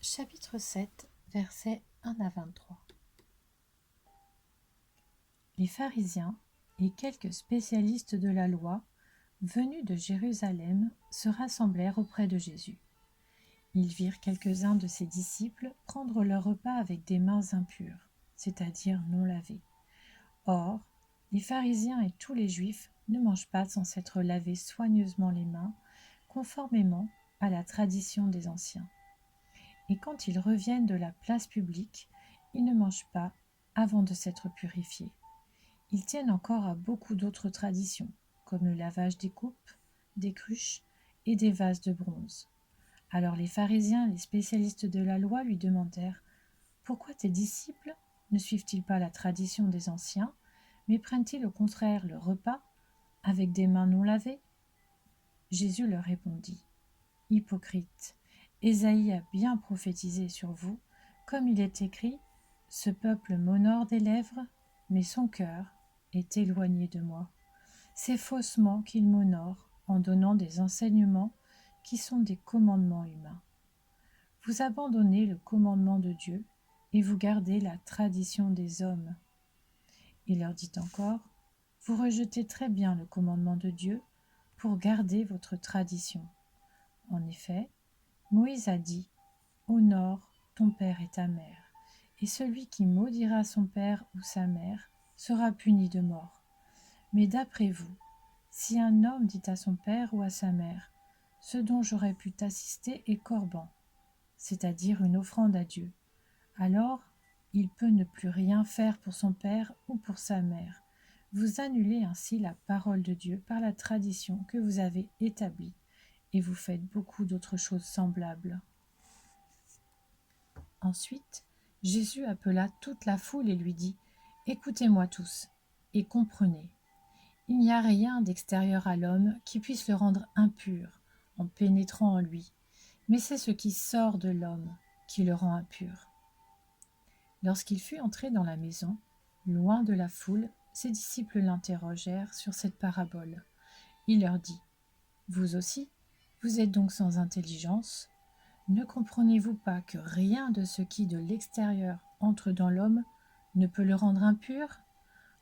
Chapitre 7, versets 1 à 23. Les pharisiens et quelques spécialistes de la loi, venus de Jérusalem, se rassemblèrent auprès de Jésus. Ils virent quelques-uns de ses disciples prendre leur repas avec des mains impures, c'est-à-dire non lavées. Or, les pharisiens et tous les juifs ne mangent pas sans s'être lavés soigneusement les mains, conformément à la tradition des anciens. Et quand ils reviennent de la place publique, ils ne mangent pas avant de s'être purifiés. Ils tiennent encore à beaucoup d'autres traditions, comme le lavage des coupes, des cruches et des vases de bronze. Alors les pharisiens, les spécialistes de la loi, lui demandèrent « Pourquoi tes disciples ne suivent-ils pas la tradition des anciens, mais prennent-ils au contraire le repas avec des mains non lavées ?» Jésus leur répondit « Hypocrites, Ésaïe a bien prophétisé sur vous, comme il est écrit « Ce peuple m'honore des lèvres, mais son cœur est éloigné de moi. C'est faussement qu'il m'honore en donnant des enseignements qui sont des commandements humains. Vous abandonnez le commandement de Dieu et vous gardez la tradition des hommes. » Il leur dit encore « Vous rejetez très bien le commandement de Dieu pour garder votre tradition. En effet, Moïse a dit « Honore ton père et ta mère, et celui qui maudira son père ou sa mère sera puni de mort. Mais d'après vous, si un homme dit à son père ou à sa mère « Ce dont j'aurais pu t'assister est corban, c'est-à-dire une offrande à Dieu, alors il peut ne plus rien faire pour son père ou pour sa mère. Vous annulez ainsi la parole de Dieu par la tradition que vous avez établie, et vous faites beaucoup d'autres choses semblables. » Ensuite, Jésus appela toute la foule et lui dit « Écoutez-moi tous, et comprenez. Il n'y a rien d'extérieur à l'homme qui puisse le rendre impur en pénétrant en lui, mais c'est ce qui sort de l'homme qui le rend impur. » Lorsqu'il fut entré dans la maison, loin de la foule, ses disciples l'interrogèrent sur cette parabole. Il leur dit « Vous aussi, vous êtes donc sans intelligence ? Ne comprenez-vous pas que rien de ce qui de l'extérieur entre dans l'homme ne peut le rendre impur ?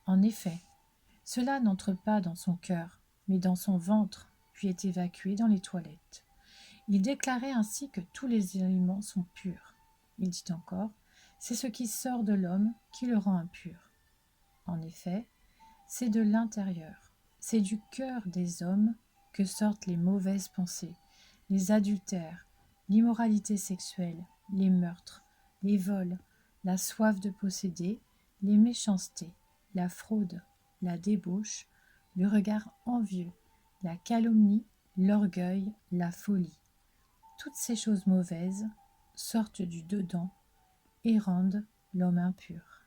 En effet, cela n'entre pas dans son cœur, mais dans son ventre, puis est évacué dans les toilettes. » Il déclarait ainsi que tous les aliments sont purs. Il dit encore « C'est ce qui sort de l'homme qui le rend impur. » En effet, c'est de l'intérieur, c'est du cœur des hommes que sortent les mauvaises pensées, les adultères, l'immoralité sexuelle, les meurtres, les vols, la soif de posséder, les méchancetés, la fraude, la débauche, le regard envieux, la calomnie, l'orgueil, la folie. Toutes ces choses mauvaises sortent du dedans et rendent l'homme impur.